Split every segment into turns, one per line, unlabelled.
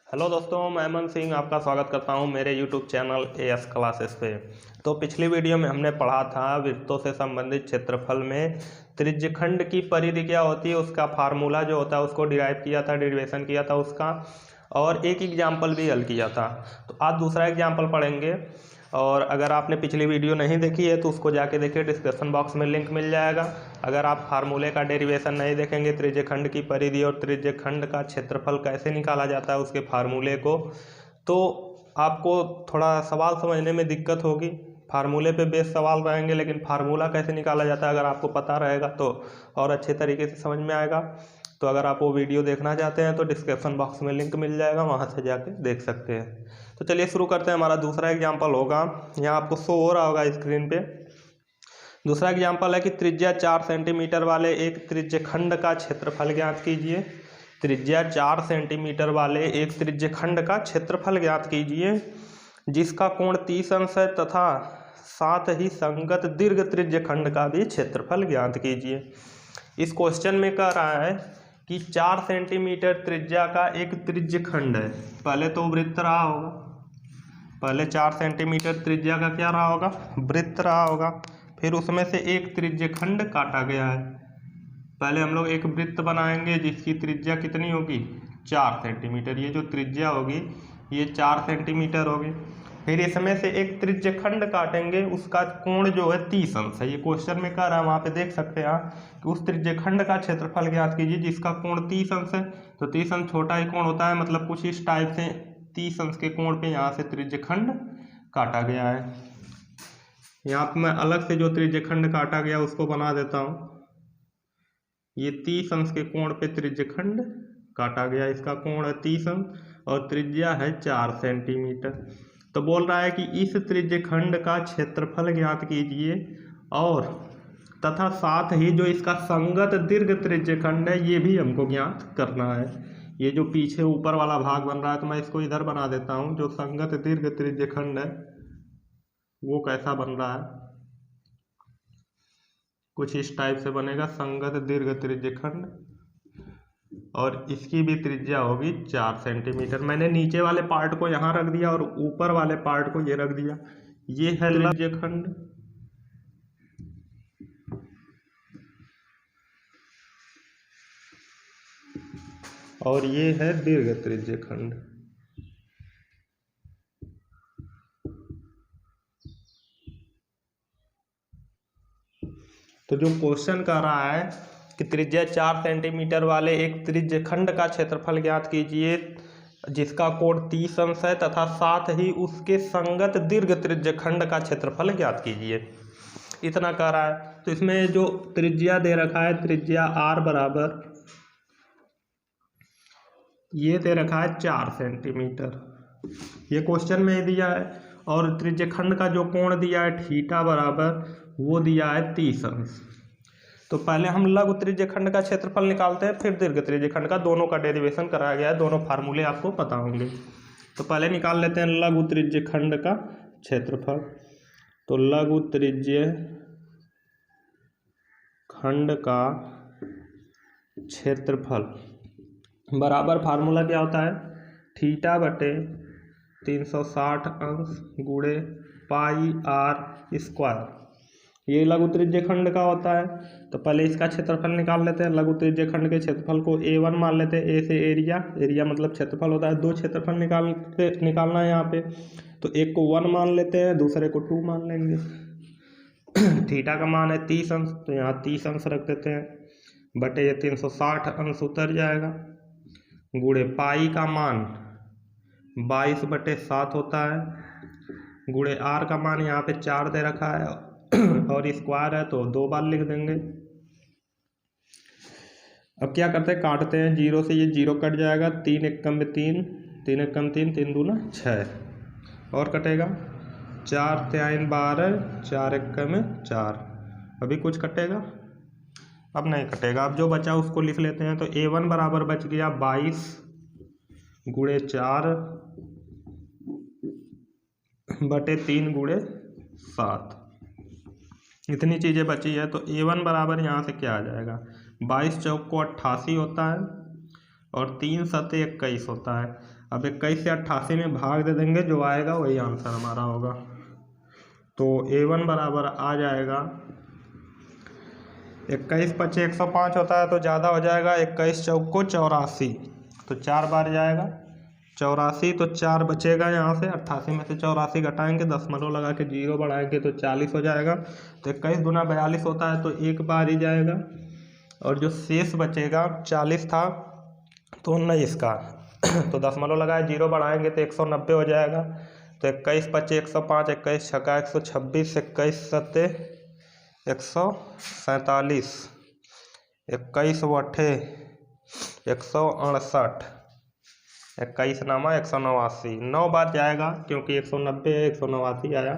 Hello दोस्तों, मैं अमन सिंह आपका स्वागत करता हूं मेरे YouTube चैनल AS क्लासेस पे। तो पिछली वीडियो में हमने पढ़ा था वृत्तों से संबंधित क्षेत्रफल में त्रिज्यखंड की परिधि क्या होती है, उसका फार्मूला जो होता है उसको डिराइव किया था, डेरिवेशन किया था उसका, और एक एग्जाम्पल भी हल किया था। तो आज दूसरा एग्जाम्पल पढ़ेंगे। और अगर आपने पिछली वीडियो नहीं देखी है तो उसको जाके देखिए, डिस्क्रिप्शन बॉक्स में लिंक मिल जाएगा। अगर आप फार्मूले का डेरिवेशन नहीं देखेंगे, त्रिज्यखंड की परिधि और त्रिज्यखंड का क्षेत्रफल कैसे निकाला जाता है उसके फार्मूले को, तो आपको थोड़ा सवाल समझने में दिक्कत होगी। फार्मूले पे बेस सवाल रहेंगे, लेकिन फार्मूला कैसे निकाला जाता है अगर आपको पता रहेगा तो और अच्छे तरीके से समझ में आएगा। तो अगर आप वो वीडियो देखना चाहते हैं तो डिस्क्रिप्शन बॉक्स में लिंक मिल जाएगा, वहाँ से जाके देख सकते हैं। तो चलिए शुरू करते हैं। हमारा दूसरा एग्जाम्पल होगा, यहाँ आपको शो हो रहा होगा स्क्रीन पे। दूसरा एग्जाम्पल है कि त्रिज्या 4 सेंटीमीटर वाले एक त्रिज्यखंड का क्षेत्रफल ज्ञात कीजिए। त्रिज्या 4 सेंटीमीटर वाले एक त्रिज्यखंड का क्षेत्रफल ज्ञात कीजिए जिसका कोण 30 अंश है, तथा साथ ही संगत दीर्घ त्रिज्यखंड का भी क्षेत्रफल ज्ञात कीजिए। इस क्वेश्चन में कह रहा है कि 4 सेंटीमीटर त्रिज्या का एक त्रिज्यखंड है। पहले तो वृत्त रहा होगा, पहले 4 सेंटीमीटर त्रिज्या का क्या रहा होगा, वृत्त रहा होगा। फिर उसमें से एक त्रिज्यखंड काटा गया है। पहले हम लोग एक वृत्त बनाएंगे जिसकी त्रिज्या कितनी होगी, 4 सेंटीमीटर। ये जो त्रिज्या होगी ये 4 सेंटीमीटर होगी। फिर इसमें से एक त्रिज्यखंड काटेंगे, उसका कोण जो है 30 अंश है। ये क्वेश्चन में कह रहा है, वहाँ पे देख सकते हैं आप कि उस त्रिज्यखंड का क्षेत्रफल ज्ञात कीजिए जिसका कोण 30 अंश है। तो 30 अंश छोटा ही कोण होता है, मतलब कुछ इस टाइप से 30 अंश के कोण पे यहाँ से त्रिज्यखंड काटा गया है। यहाँ पे मैं अलग से जो त्रिज्यखंड काटा गया उसको बना देता हूँ। ये 30 अंश के कोण पे त्रिज्यखंड काटा गया, इसका कोण है 30 अंश और त्रिज्या है 4 सेंटीमीटर। तो बोल रहा है कि इस त्रिज्यखंड का क्षेत्रफल ज्ञात कीजिए और तथा साथ ही जो इसका संगत दीर्घ त्रिज्यखंड है ये भी हमको ज्ञात करना है। ये जो पीछे ऊपर वाला भाग बन रहा है तो मैं इसको इधर बना देता हूँ। जो संगत दीर्घ त्रिज्यखंड है वो कैसा बन रहा है, कुछ इस टाइप से बनेगा संगत दीर्घ त्रिज्यखंड, और इसकी भी त्रिज्या होगी 4 सेंटीमीटर। मैंने नीचे वाले पार्ट को यहाँ रख दिया और ऊपर वाले पार्ट को ये रख दिया। ये है त्रिज्यखंड और ये है दीर्घ त्रिज्यखंड। तो जो क्वेश्चन कर रहा है कि त्रिज्या 4 सेंटीमीटर वाले एक त्रिज्यखंड का क्षेत्रफल ज्ञात कीजिए जिसका कोण 30 अंश है, तथा साथ ही उसके संगत दीर्घ त्रिज्यखंड का क्षेत्रफल ज्ञात कीजिए, इतना कह रहा है। तो इसमें जो त्रिज्या दे रखा है, त्रिज्या r बराबर ये दे रखा है 4 सेंटीमीटर, ये क्वेश्चन में दिया है। और त्रिज्यखंड का जो कोण दिया है थीटा बराबर वो दिया है 30 अंश। तो पहले हम लघु त्रिज्यखंड का क्षेत्रफल निकालते हैं, फिर दीर्घ त्रिज्यखंड का। दोनों का डेरिवेशन कराया गया है, दोनों फार्मूले आपको पता होंगे। तो पहले निकाल लेते हैं लघु त्रिज्यखंड का क्षेत्रफल। तो लघु त्रिज्यखंड का क्षेत्रफल बराबर फार्मूला क्या होता है, थीटा बटे 360 अंश गुणे पाई r स्क्वायर। ये लघु त्रिज्यखंड का होता है। तो पहले इसका क्षेत्रफल निकाल लेते हैं। लघु त्रिज्यखंड के क्षेत्रफल को A1 मान लेते हैं। A से एरिया मतलब क्षेत्रफल होता है। 2 क्षेत्रफल निकालना है यहाँ पे। तो एक को 1 मान लेते हैं, दूसरे को 2 मान लेंगे। थीटा का मान है 30 अंश, तो यहाँ 30 अंश रख देते हैं बटे ये 360 अंश उतर जाएगा, गुणे पाई का मान 22/7 होता है, गुणे r का मान यहाँ पे 4 दे रखा है और स्क्वायर है तो 2 बार लिख देंगे। अब क्या करते हैं, काटते हैं। 0 से ये 0 कट जाएगा, 3 एकम में 3, 3 एकम 3, 3 दूना 6 और कटेगा, 4 3 12, 4 एकम में 4। अभी कुछ कटेगा, अब नहीं कटेगा। अब जो बचा उसको लिख लेते हैं। तो A1 बराबर बच गया 22 गुणे 4 बटे 3 गुणे 7। इतनी चीज़ें बची है। तो A1 बराबर यहाँ से क्या आ जाएगा, 22 चौक को 88 होता है और 3 सते 21 होता है। अब 21 से 88 में भाग दे देंगे, जो आएगा वही आंसर हमारा होगा। तो A1 बराबर आ जाएगा 21 × 5 = 105 होता है तो ज़्यादा हो जाएगा, 21 चौको 84, तो 4 बार जाएगा 84, तो 4 बचेगा यहाँ से। 88 में से 84 घटाएंगे, दशमलव लगा के 0 बढ़ाएंगे तो 40 हो जाएगा। तो 21 दूना 42 होता है तो एक बार ही जाएगा, और जो शेष बचेगा 40 था तो 19 का तो दशमलव लगाए 0 बढ़ाएंगे तो 190 हो जाएगा। तो 21 × 5 = 105, 21 छक्का 126, 21 सत्ते 147, 21 बट्ठे 168, 21 नामा 189, 9 बार जाएगा क्योंकि 190 है, 189 आया।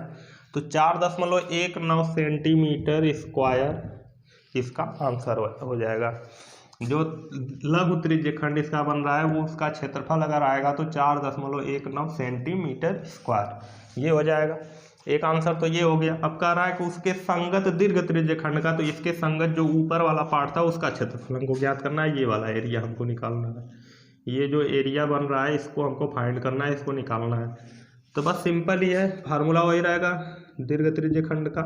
तो 4.19 सेंटीमीटर स्क्वायर इसका आंसर हो जाएगा। जो लघु त्रिज्यखंड इसका बन रहा है वो उसका क्षेत्रफल अगर आएगा तो 4.19 सेंटीमीटर स्क्वायर ये हो जाएगा। एक आंसर तो ये हो गया। अब कह रहा है कि उसके संगत दीर्घ त्रिज्यखंड का, तो इसके संगत जो ऊपर वाला पार्ट था उसका क्षेत्रफल हमको ज्ञात करना है। ये वाला एरिया हमको निकालना है, ये जो एरिया बन रहा है इसको हमको फाइंड करना है, इसको निकालना है। तो बस सिंपल ही है, फार्मूला वही रहेगा दीर्घ त्रिज्यखंड का।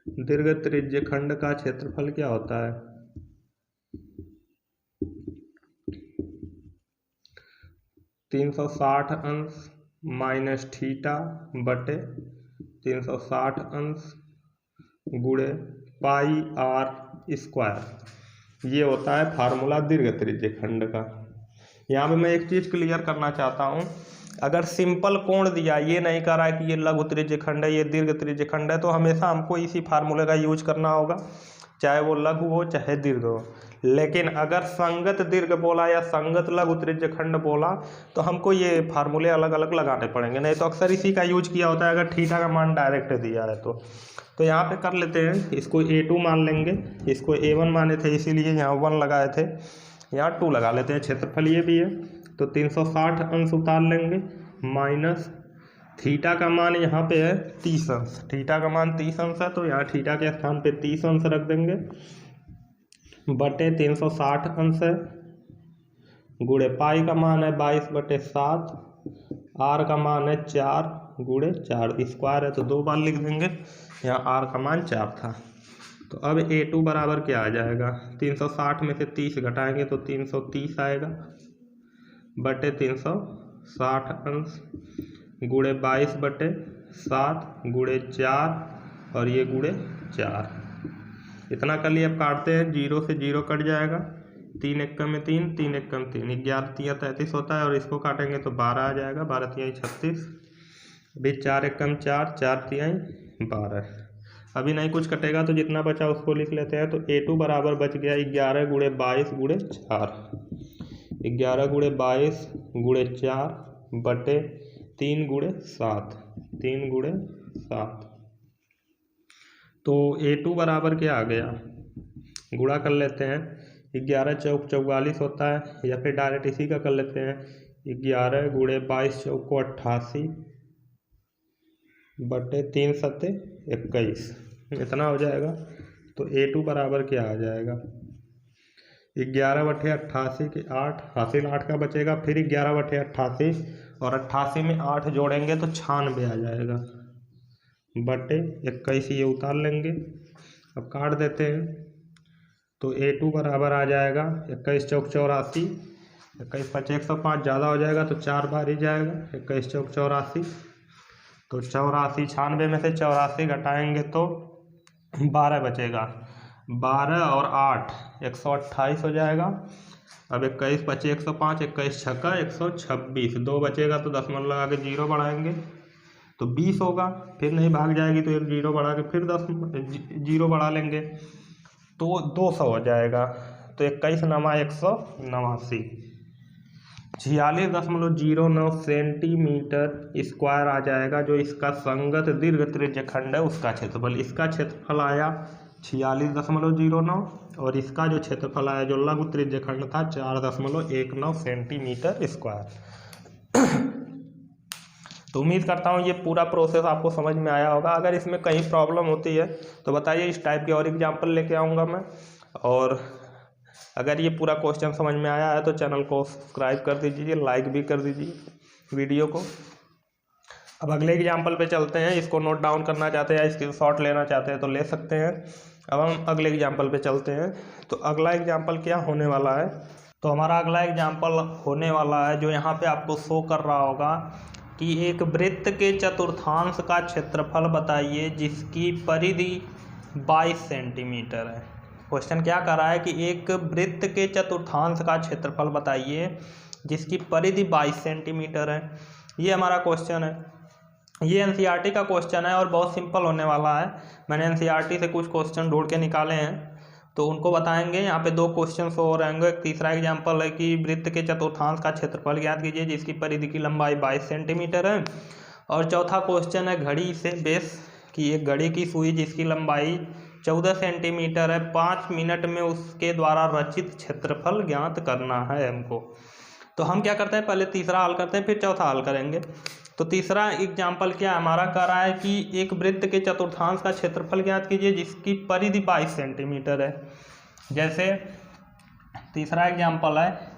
दीर्घ त्रिज्यखंड का क्षेत्रफल क्या होता है? 360 अंश माइनस थीटा बटे 360 अंश गुणे पाई r स्क्वायर, ये होता है फार्मूला दीर्घ त्रिज्यखंड का। यहाँ पे मैं एक चीज़ क्लियर करना चाहता हूँ, अगर सिंपल कोण दिया, ये नहीं कह रहा है कि ये लघु त्रिज्यखंड है, ये दीर्घ त्रिज्यखंड है, तो हमेशा हमको इसी फार्मूले का यूज करना होगा, चाहे वो लघु हो चाहे दीर्घ हो। लेकिन अगर संगत दीर्घ बोला या संगत लघु त्रिज्यखंड बोला तो हमको ये फार्मूले अलग अलग लगाने पड़ेंगे, नहीं तो अक्सर इसी का यूज किया होता है अगर थीटा का मान डायरेक्ट दिया है तो यहाँ पे कर लेते हैं, इसको A2 मान लेंगे, इसको A1 माने थे इसीलिए यहाँ 1 लगाए थे, यहाँ 2 लगा लेते हैं। क्षेत्रफल ये भी है तो 360 अंश उतार लेंगे माइनस थीटा का मान यहाँ पे है 30 अंश, थीटा का मान 30 अंश है तो यहाँ थीटा के स्थान पे 30 अंश रख देंगे बटे 360 अंश है गुणे पाई का मान है 22/7, आर का मान है 4 गुणे 4, स्क्वायर है तो 2 बार लिख देंगे, यहाँ आर का मान 4 था। तो अब A2 बराबर क्या आ जाएगा? 360 में से 30 घटाएंगे तो 330 आएगा बटे 360 अंश गुणे 22/7 गुणे 4 और ये गुणे 4, इतना कर लिए। अब काटते हैं, 0 से 0 कट जाएगा, 3 एकम में 3, 3 एकम 3, 11 तिया 33 होता है और इसको काटेंगे तो 12 आ जाएगा, 12 तियाई 36, अभी 4 एकम 4, 4 तियाई 12। अभी नहीं कुछ कटेगा तो जितना बचा उसको लिख लेते हैं। तो A2 बराबर बच गया 11 गुणे 22 गुणे 4, 11 गुणे 22 गुणे 4 बटे 3 गुणे 7, 3 गुणे 7। तो A2 बराबर क्या आ गया? गुणा कर लेते हैं, 11 चौक 44 होता है, या फिर डायरेक्ट इसी का कर लेते हैं, 11 गुणे 22 चौको 88 बटे 3 सत्ते 21, इतना हो जाएगा। तो A2 बराबर क्या आ जाएगा? 11 बटे 88 के 8, हासिल 8 का बचेगा, फिर 11 बटे 88 और 88 में 8 जोड़ेंगे तो 96 आ जाएगा बटे 21, ये उतार लेंगे। अब काट देते हैं तो A2 बराबर आ जाएगा 21 चौक 84, 21 × 5 = 105, ज़्यादा हो जाएगा तो 4 बार ही जाएगा, 21 चौक 84, तो 84, 96 में से 84 घटाएंगे तो 12 बचेगा, 12 और 8 128 हो जाएगा। अब 21 × 5 = 105, 21 छक्का 126, 2 बचेगा तो दशमलव लगा के 0 बढ़ाएंगे तो 20 होगा, फिर नहीं भाग जाएगी तो 1 0 बढ़ा के फिर 0 बढ़ा लेंगे तो 200 हो जाएगा। तो 21 नामा 189, 46.09 सेंटीमीटर स्क्वायर आ जाएगा, जो इसका संगत दीर्घ त्रिज्यखंड है उसका क्षेत्रफल। इसका क्षेत्रफल आया 46.09 और इसका जो क्षेत्रफल आया जो लघु त्रिज्यखंड था 4.19 सेंटीमीटर स्क्वायर। तो उम्मीद करता हूँ ये पूरा प्रोसेस आपको समझ में आया होगा। अगर इसमें कहीं प्रॉब्लम होती है तो बताइए, इस टाइप के और एग्जाम्पल लेके आऊँगा मैं। और अगर ये पूरा क्वेश्चन समझ में आया है तो चैनल को सब्सक्राइब कर दीजिए, लाइक भी कर दीजिए वीडियो को। अब अगले एग्जाम्पल पे चलते हैं। इसको नोट डाउन करना चाहते हैं या स्क्रीनशॉट लेना चाहते हैं तो ले सकते हैं। अब हम अगले एग्जाम्पल पे चलते हैं। तो अगला एग्जाम्पल क्या होने वाला है, तो हमारा अगला एग्जाम्पल होने वाला है जो यहाँ पे आपको शो कर रहा होगा कि एक वृत्त के चतुर्थांश का क्षेत्रफल बताइए जिसकी परिधि 22 सेंटीमीटर है। क्वेश्चन क्या कर रहा है कि एक वृत्त के चतुर्थांश का क्षेत्रफल बताइए जिसकी परिधि 22 सेंटीमीटर है। ये हमारा क्वेश्चन है। ये एनसीईआरटी का क्वेश्चन है और बहुत सिंपल होने वाला है। मैंने एनसीईआरटी से कुछ क्वेश्चन ढूंढ के निकाले हैं तो उनको बताएंगे। यहाँ पे 2 क्वेश्चन हो रहेंगे। एक तीसरा एग्जाम्पल है कि वृत्त के चतुर्थांश का क्षेत्रफल ज्ञात कीजिए जिसकी परिधि की लंबाई 22 सेंटीमीटर है। और चौथा क्वेश्चन है घड़ी से बेस कि एक घड़ी की सुई जिसकी लंबाई 14 सेंटीमीटर है, 5 मिनट में उसके द्वारा रचित क्षेत्रफल ज्ञात करना है हमको। तो हम क्या करते हैं, पहले तीसरा हल करते हैं फिर चौथा हल करेंगे। तो तीसरा एग्जाम्पल क्या हमारा कर रहा है कि एक वृत्त के चतुर्थांश का क्षेत्रफल ज्ञात कीजिए जिसकी परिधि 22 सेंटीमीटर है। जैसे तीसरा एग्जाम्पल है,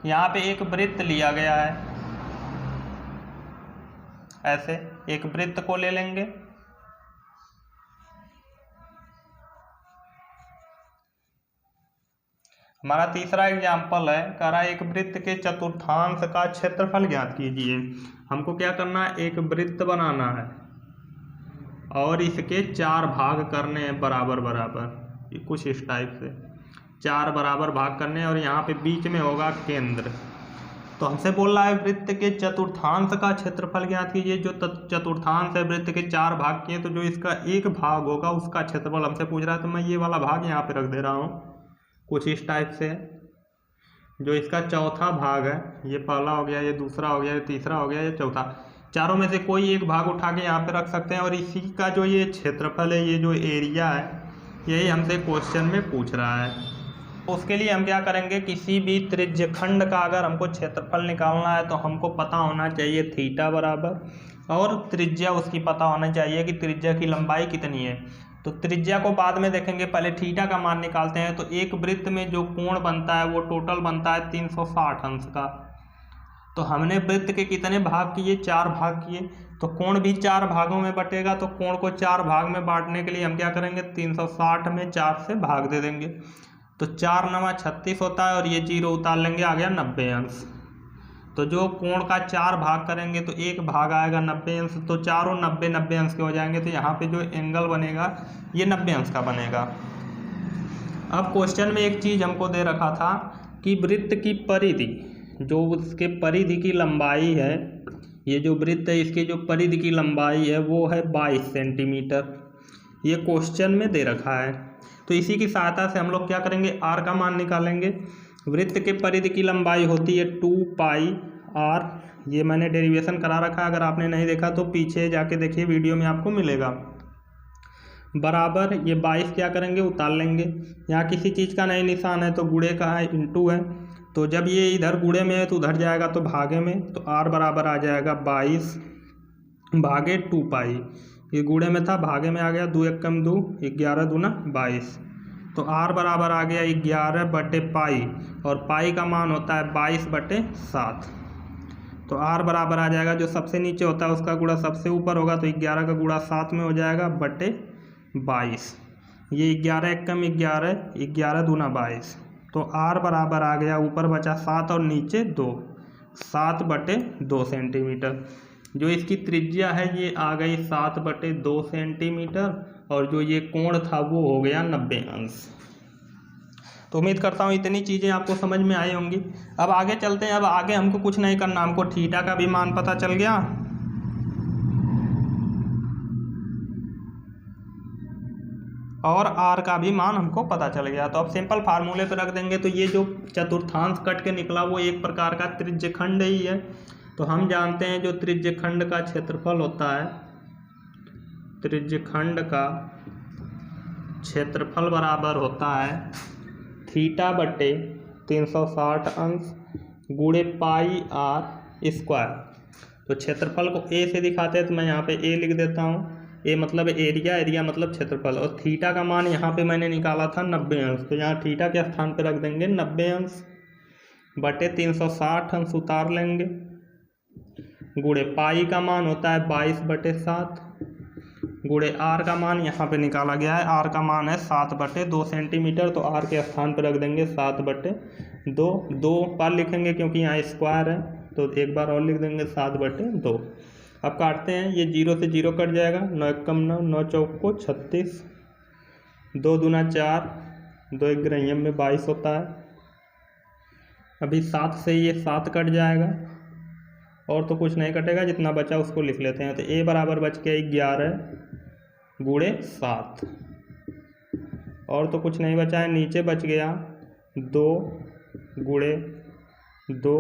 यहाँ पे एक वृत्त लिया गया है, ऐसे एक वृत्त को ले लेंगे। हमारा तीसरा एग्जाम्पल है कह रहा है एक वृत्त के चतुर्थांश का क्षेत्रफल ज्ञात कीजिए। हमको क्या करना है, एक वृत्त बनाना है और इसके 4 भाग करने हैं बराबर बराबर, कुछ इस टाइप से 4 बराबर भाग करने हैं और यहाँ पे बीच में होगा केंद्र। तो हमसे बोल रहा है वृत्त के चतुर्थांश का क्षेत्रफल ज्ञात कीजिए। जो चतुर्थांश है वृत्त के 4 भाग किए तो जो इसका एक भाग होगा उसका क्षेत्रफल हमसे पूछ रहा है। तो मैं ये वाला भाग यहाँ पे रख दे रहा हूँ कुछ इस टाइप से। जो इसका चौथा भाग है, ये पहला हो गया, ये दूसरा हो गया, ये तीसरा हो गया, ये चौथा, चारों में से कोई एक भाग उठा के यहाँ पे रख सकते हैं। और इसी का जो ये क्षेत्रफल है, ये जो एरिया है, यही हमसे क्वेश्चन में पूछ रहा है। उसके लिए हम क्या करेंगे, किसी भी त्रिज्यखंड का अगर हमको क्षेत्रफल निकालना है तो हमको पता होना चाहिए थीटा बराबर और त्रिज्या उसकी पता होना चाहिए कि त्रिज्या की लंबाई कितनी है। तो त्रिज्या को बाद में देखेंगे, पहले थीटा का मान निकालते हैं। तो एक वृत्त में जो कोण बनता है वो टोटल बनता है 360 अंश का। तो हमने वृत्त के कितने भाग किए, 4 भाग किए, तो कोण भी 4 भागों में बटेगा। तो कोण को 4 भाग में बांटने के लिए हम क्या करेंगे, 360 में 4 से भाग दे देंगे। तो 4 9 36 होता है और ये 0 उतार लेंगे, आ गया 90 अंश। तो जो कोण का 4 भाग करेंगे तो एक भाग आएगा 90 अंश। तो चारों 90 अंश के हो जाएंगे। तो यहाँ पे जो एंगल बनेगा ये 90 अंश का बनेगा। अब क्वेश्चन में एक चीज़ हमको दे रखा था कि वृत्त की परिधि, जो उसके परिधि की लंबाई है, ये जो वृत्त है इसकी जो परिधि की लंबाई है वो है 22 सेंटीमीटर। ये क्वेश्चन में दे रखा है। तो इसी की सहायता से हम लोग क्या करेंगे, आर का मान निकालेंगे। वृत्त के परिधि की लंबाई होती है 2 पाई आर। ये मैंने डेरिवेशन करा रखा है, अगर आपने नहीं देखा तो पीछे जाके देखिए, वीडियो में आपको मिलेगा। बराबर ये 22 क्या करेंगे, उतार लेंगे। यहाँ किसी चीज़ का नहीं निशान है तो गुणे का है, इंटू है। तो जब ये इधर गुणे में है तो उधर जाएगा तो भागे में। तो आर बराबर आ जाएगा 22 भागे 2 पाई। ये गुणे में था, भागे में आ गया, 2 1 कम 2, 11 दूना 22। तो आर बराबर आ गया 11 बटे पाई और पाई का मान होता है 22 बटे 7। तो आर बराबर आ जाएगा, जो सबसे नीचे होता है उसका गुणा सबसे ऊपर होगा। तो 11 का गुणा 7 में हो जाएगा बटे 22। ये 11 1 कम 11, 11 दूना 22। तो आर बराबर आ गया, ऊपर बचा 7 और नीचे 2, 7 बटे 2 सेंटीमीटर। जो इसकी त्रिज्या है ये आ गई 7 बटे 2 सेंटीमीटर और जो ये कोण था वो हो गया 90 अंश। तो उम्मीद करता हूँ इतनी चीज़ें आपको समझ में आई होंगी। अब आगे चलते हैं। अब आगे हमको कुछ नहीं करना, हमको थीटा का भी मान पता चल गया और आर का भी मान हमको पता चल गया। तो अब सिंपल फार्मूले पे रख देंगे। तो ये जो चतुर्थांश कट के निकला वो एक प्रकार का त्रिज्यखंड ही है। तो हम जानते हैं जो त्रिज्यखंड का क्षेत्रफल होता है, त्रिज्यखंड का क्षेत्रफल बराबर होता है थीटा बटे 360 अंश गुणे पाई आर स्क्वायर। तो क्षेत्रफल को ए से दिखाते हैं तो मैं यहाँ पे ए लिख देता हूँ। ए मतलब एरिया, एरिया मतलब क्षेत्रफल, और थीटा का मान यहाँ पे मैंने निकाला था 90 अंश, तो यहाँ थीटा के स्थान पे रख देंगे 90 अंश बटे 360 अंश उतार लेंगे, गुणे पाई का मान होता है 22/7, गुणे आर का मान यहाँ पे निकाला गया है, आर का मान है 7/2 सेंटीमीटर, तो आर के स्थान पे रख देंगे 7/2, 2 बार लिखेंगे क्योंकि यहाँ स्क्वायर है, तो एक बार और लिख देंगे 7/2। अब काटते हैं, ये 0 से 0 कट जाएगा, 9 एकम 9, 9 चौको 36, 2 दूना 4, 2 एक ग्रहयम में 22 होता है। अभी 7 से ये 7 कट जाएगा और तो कुछ नहीं कटेगा, जितना बचा उसको लिख लेते हैं। तो ए बराबर बच गया 11 गुणे 7, और तो कुछ नहीं बचा है, नीचे बच गया 2 गुणे 2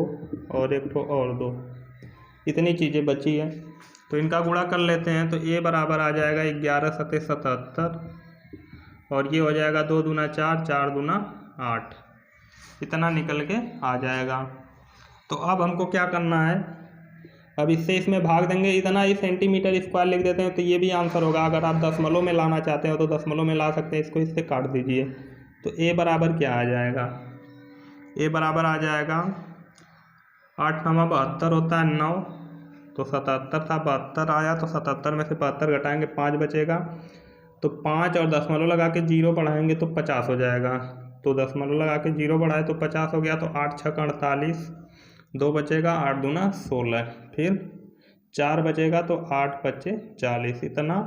और एक ठो और 2, इतनी चीज़ें बची है। तो इनका गुणा कर लेते हैं, तो ए बराबर आ जाएगा 11 सत्ते 77, और ये हो जाएगा 2 दूना 4, 4 दूना 8, इतना निकल के आ जाएगा। तो अब हमको क्या करना है, अब इससे इसमें भाग देंगे, इतना ही सेंटीमीटर स्क्वायर लिख देते हैं, तो ये भी आंसर होगा। अगर आप दशमलव में लाना चाहते हो तो दशमलव में ला सकते हैं, इसको इससे काट दीजिए। तो ए बराबर क्या आ जाएगा, ए बराबर आ जाएगा 8 9 72 होता है 9, तो 77 था 72 आया, तो 77 में से 72 घटाएंगे 5 बचेगा, तो 5 और दशमलव लगा के 0 बढ़ाएंगे तो 50 हो जाएगा, तो दशमलव लगा के 0 बढ़ाए तो 50 हो गया, तो 8 6 48, 2 बचेगा, 8 दूना 16, फिर 4 बचेगा, तो 8 5 40, इतना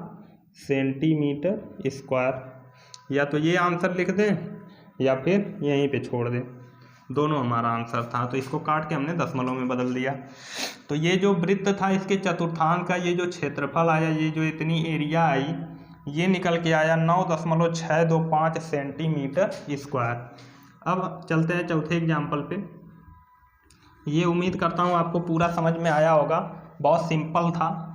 सेंटीमीटर स्क्वायर। या तो ये आंसर लिख दें या फिर यहीं पे छोड़ दें, दोनों हमारा आंसर था। तो इसको काट के हमने दशमलव में बदल दिया। तो ये जो वृत्त था इसके चतुर्थांश का ये जो क्षेत्रफल आया, ये जो इतनी एरिया आई, ये निकल के आया 9.625 सेंटीमीटर स्क्वायर। अब चलते हैं चौथे एग्जाम्पल पे। ये उम्मीद करता हूँ आपको पूरा समझ में आया होगा, बहुत सिंपल था।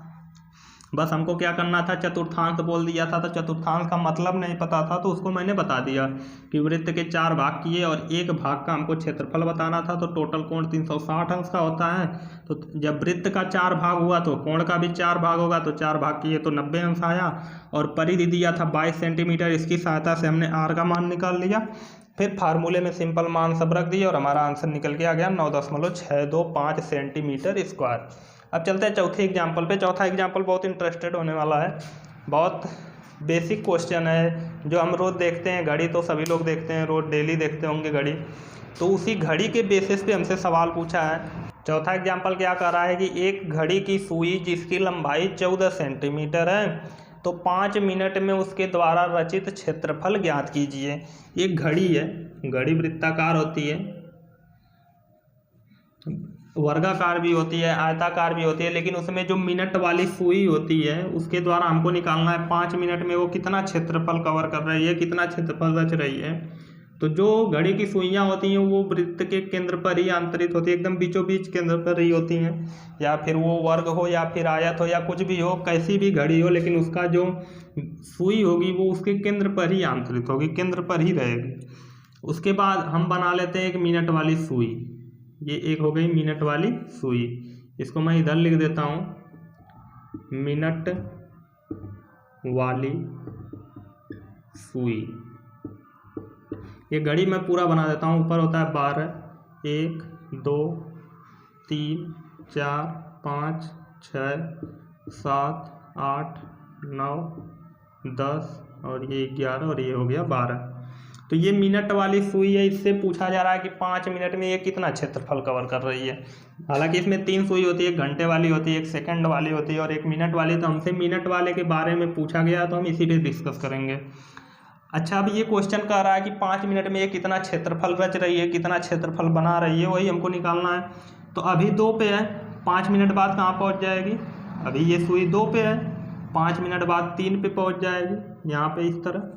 बस हमको क्या करना था, चतुर्थांश बोल दिया था, तो चतुर्थांश का मतलब नहीं पता था, तो उसको मैंने बता दिया कि वृत्त के 4 भाग किए और एक भाग का हमको क्षेत्रफल बताना था। तो टोटल कोण 360 अंश का होता है। तो जब वृत्त का 4 भाग हुआ तो कोण का भी 4 भाग होगा, तो 4 भाग किए तो 90 अंश आया। और परिधि दिया था 22 सेंटीमीटर, इसकी सहायता से हमने आर का मान निकाल लिया। फिर फार्मूले में सिंपल मान सब रख दिए और हमारा आंसर निकल के आ गया 9.625 सेंटीमीटर स्क्वायर। अब चलते हैं चौथे एग्जाम्पल पे। चौथा एग्जाम्पल बहुत इंटरेस्टेड होने वाला है, बहुत बेसिक क्वेश्चन है जो हम रोज़ देखते हैं। घड़ी तो सभी लोग देखते हैं, रोज़ डेली देखते होंगे घड़ी, तो उसी घड़ी के बेसिस पे हमसे सवाल पूछा है। चौथा एग्जाम्पल क्या कर रहा है कि एक घड़ी की सुई जिसकी लंबाई 14 सेंटीमीटर है, तो 5 मिनट में उसके द्वारा रचित क्षेत्रफल ज्ञात कीजिए। एक घड़ी है, घड़ी वृत्ताकार होती है, वर्गाकार भी होती है, आयताकार भी होती है, लेकिन उसमें जो मिनट वाली सुई होती है उसके द्वारा हमको निकालना है 5 मिनट में वो कितना क्षेत्रफल कवर कर रही है, कितना क्षेत्रफल रच रही है। तो जो घड़ी की सुइयाँ होती हैं वो वृत्त के केंद्र पर ही आंतरित होती है, एकदम बीचों बीच केंद्र पर ही होती हैं, या फिर वो वर्ग हो या फिर आयत हो या कुछ भी हो, कैसी भी घड़ी हो, लेकिन उसका जो सुई होगी वो उसके केंद्र पर ही आंतरित होगी, केंद्र पर ही रहेगी। उसके बाद हम बना लेते हैं एक मिनट वाली सुई। ये एक हो गई मिनट वाली सुई, इसको मैं इधर लिख देता हूँ, मिनट वाली सुई। ये घड़ी मैं पूरा बना देता हूँ। ऊपर होता है 12, 1 2 3 4 5 6 7 8 9 10 और ये 11 और ये हो गया 12। तो ये मिनट वाली सुई है, इससे पूछा जा रहा है कि 5 मिनट में ये कितना क्षेत्रफल कवर कर रही है। हालांकि इसमें 3 सुई होती है, एक घंटे वाली होती है, एक सेकंड वाली होती है और एक मिनट वाली। तो हमसे मिनट वाले के बारे में पूछा गया, तो हम इसी पे डिस्कस करेंगे। अच्छा, अब ये क्वेश्चन कह रहा है कि 5 मिनट में ये कितना क्षेत्रफल रच रही है, कितना क्षेत्रफल बना रही है, वही हमको निकालना है। तो अभी 2 पे है, 5 मिनट बाद कहाँ पहुँच जाएगी? अभी ये सुई 2 पे है, 5 मिनट बाद 3 पे पहुँच जाएगी, यहाँ पे इस तरह।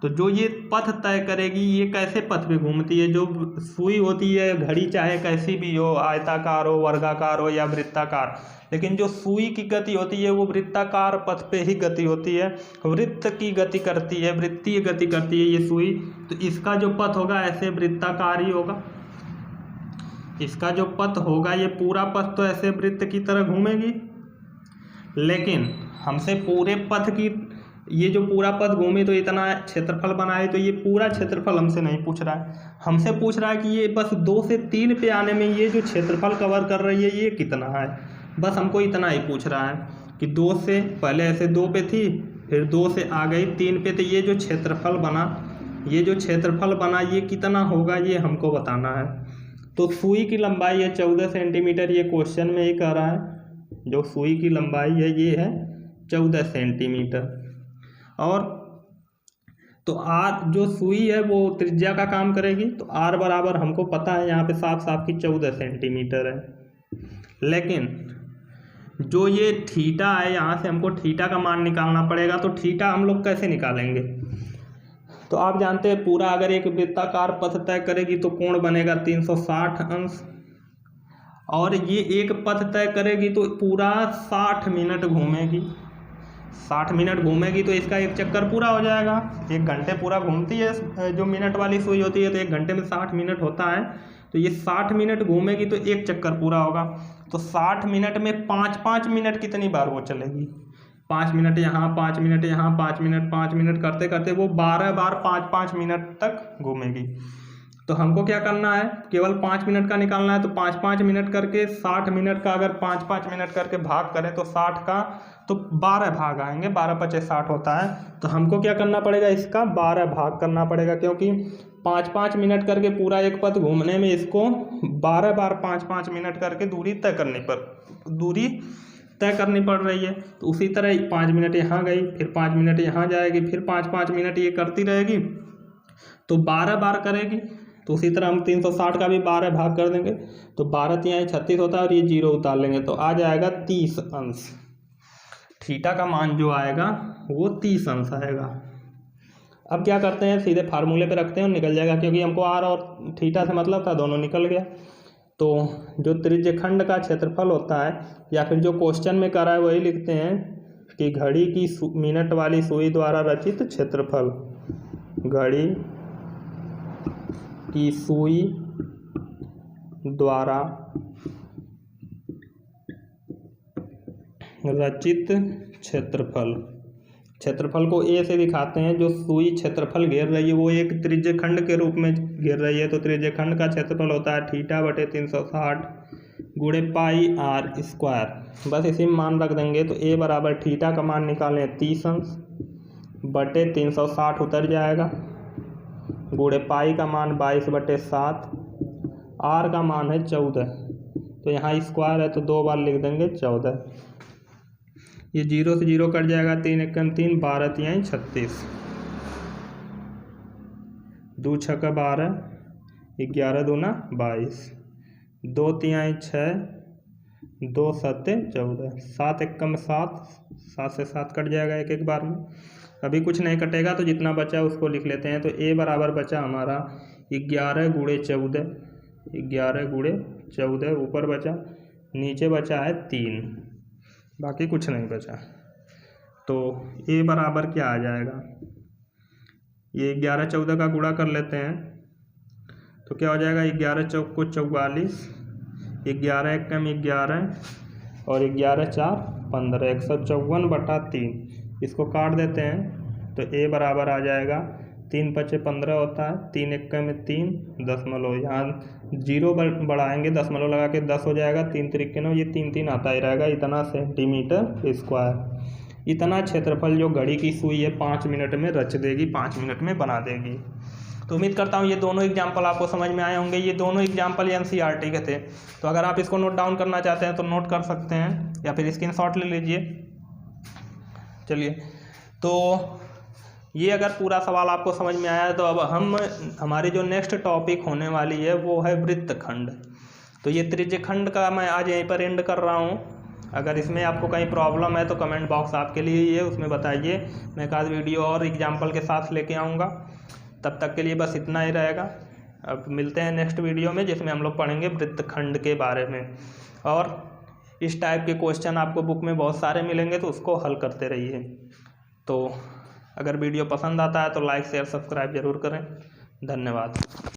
तो जो ये पथ तय करेगी, ये कैसे पथ पे घूमती है। जो सुई होती है घड़ी चाहे कैसी भी हो, आयताकार हो, वर्गाकार हो या वृत्ताकार, लेकिन जो सुई की गति होती है वो वृत्ताकार पथ पे ही गति होती है, वृत्त की गति करती है, वृत्तीय गति करती है ये सुई। तो इसका जो पथ होगा ऐसे वृत्ताकार ही होगा, इसका जो पथ होगा ये पूरा पथ तो ऐसे वृत्त की तरह घूमेगी। लेकिन हमसे पूरे पथ की ये जो पूरा पथ घूमे तो इतना क्षेत्रफल बनाए, तो ये पूरा क्षेत्रफल हमसे नहीं पूछ रहा है। हमसे पूछ रहा है कि ये बस 2 से 3 पे आने में ये जो क्षेत्रफल कवर कर रही है ये कितना है, बस हमको इतना ही पूछ रहा है कि 2 से पहले ऐसे 2 पे थी, फिर 2 से आ गई 3 पे, तो ये जो क्षेत्रफल बना ये कितना होगा ये हमको बताना है। तो सुई की लंबाई है 14 सेंटीमीटर, ये क्वेश्चन में ही कह रहा है। जो सुई की लंबाई है ये है 14 सेंटीमीटर। और तो आर जो सुई है वो त्रिज्या का काम करेगी, तो आर बराबर हमको पता है यहाँ पे साफ साफ की 14 सेंटीमीटर है। लेकिन जो ये थीटा है यहाँ से हमको थीटा का मान निकालना पड़ेगा। तो थीटा हम लोग कैसे निकालेंगे, तो आप जानते हैं पूरा अगर एक वृत्ताकार पथ तय करेगी तो कोण बनेगा 360 अंश, और ये एक पथ तय करेगी तो पूरा 60 मिनट घूमेगी। 60 मिनट घूमेगी तो इसका एक चक्कर पूरा हो जाएगा। 1 घंटे पूरा घूमती है जो मिनट वाली सुई होती है, तो 1 घंटे में 60 मिनट होता है, तो ये 60 मिनट घूमेगी तो एक चक्कर पूरा होगा। तो 60 मिनट में 5-5 मिनट कितनी बार वो चलेगी, 5 मिनट यहाँ, 5 मिनट यहाँ, 5 मिनट करते करते वो 12 बार 5-5 मिनट तक घूमेगी। तो हमको क्या करना है, केवल 5 मिनट का निकालना है। तो 5-5 मिनट करके 60 मिनट का अगर 5-5 मिनट करके भाग करें तो 60 का तो 12 भाग आएंगे, 12×5 = 60 होता है। तो हमको क्या करना पड़ेगा, इसका 12 भाग करना पड़ेगा, क्योंकि 5-5 मिनट करके पूरा एक पथ घूमने में इसको 12 बार 5-5 मिनट करके दूरी तय करनी पड़ रही है। तो उसी तरह 5 मिनट यहाँ गई, फिर 5 मिनट यहाँ जाएगी, फिर 5-5 मिनट ये करती रहेगी, तो 12 बार करेगी। तो उसी तरह हम 360 का भी 12 भाग कर देंगे, तो 12×3 = 36 होता है, और ये 0 उतार लेंगे तो आ जाएगा 30 अंश। थीटा का मान जो आएगा वो 30 अंश आएगा। अब क्या करते हैं, सीधे फार्मूले पे रखते हैं और निकल जाएगा, क्योंकि हमको आर और थीटा से मतलब था, दोनों निकल गया। तो जो त्रिज्यखंड का क्षेत्रफल होता है, या फिर जो क्वेश्चन में करा है वही लिखते हैं कि घड़ी की मिनट वाली सुई द्वारा रचित क्षेत्रफल, घड़ी की सुई द्वारा रचित क्षेत्रफल को ए से दिखाते हैं। जो सुई क्षेत्रफल घेर रही है वो एक त्रिज्यखंड के रूप में घेर रही है, तो त्रिज्यखंड का क्षेत्रफल होता है θ/360 × πr²। बस इसी में मान रख देंगे, तो ए बराबर थीटा का मान निकालें 30 अंश बटे 360 उतर जाएगा, गुणे पाई का मान 22/7, आर का मान है 14, तो यहाँ स्क्वायर है तो 2 बार लिख देंगे 14। ये 0 से 0 कट जाएगा, 3 × 3 = 12×3 = 36, 2 × 6 = 12, 11 × 2 = 22, 2×3 = 6, 2 × 7 = 14, 7 × 1 = 7, 7 से 7 कट जाएगा एक बार में। अभी कुछ नहीं कटेगा, तो जितना बचा उसको लिख लेते हैं। तो ए बराबर बचा हमारा 11 × 14, 11 × 14 ऊपर बचा, नीचे बचा है 3, बाकी कुछ नहीं बचा। तो ए बराबर क्या आ जाएगा, ये 11-14 का गुणा कर लेते हैं, तो क्या हो जाएगा, 11 × 4 = 44, 11 × 1 = 11, और 11 × 4 = 15, 154/3। इसको काट देते हैं तो ए बराबर आ जाएगा 3×5 = 15 होता है, 3 × 1 = 3 दशमलव, यहाँ 0 बढ़ाएंगे दशमलव लगा के 10 हो जाएगा, 3 × 3 = 9, ये 3 आता ही रहेगा, इतना सेंटीमीटर स्क्वायर। इतना क्षेत्रफल जो घड़ी की सुई है 5 मिनट में रच देगी, 5 मिनट में बना देगी। तो उम्मीद करता हूँ ये दोनों एग्जाम्पल आपको समझ में आए होंगे। ये दोनों एग्जाम्पल NCERT के थे, तो अगर आप इसको नोट डाउन करना चाहते हैं तो नोट कर सकते हैं, या फिर स्क्रीनशॉट ले लीजिए। चलिए, तो ये अगर पूरा सवाल आपको समझ में आया, तो अब हमारी जो नेक्स्ट टॉपिक होने वाली है वो है वृत्तखंड। तो ये त्रिज्यखंड का मैं आज यहीं पर एंड कर रहा हूँ। अगर इसमें आपको कहीं प्रॉब्लम है तो कमेंट बॉक्स आपके लिए ही है, उसमें बताइए, मैं एक आध वीडियो और एग्जाम्पल के साथ लेके आऊँगा। तब तक के लिए बस इतना ही रहेगा। अब मिलते हैं नेक्स्ट वीडियो में, जिसमें हम लोग पढ़ेंगे वृत्तखंड के बारे में, और इस टाइप के क्वेश्चन आपको बुक में बहुत सारे मिलेंगे, तो उसको हल करते रहिए। तो अगर वीडियो पसंद आता है तो लाइक शेयर सब्सक्राइब ज़रूर करें। धन्यवाद।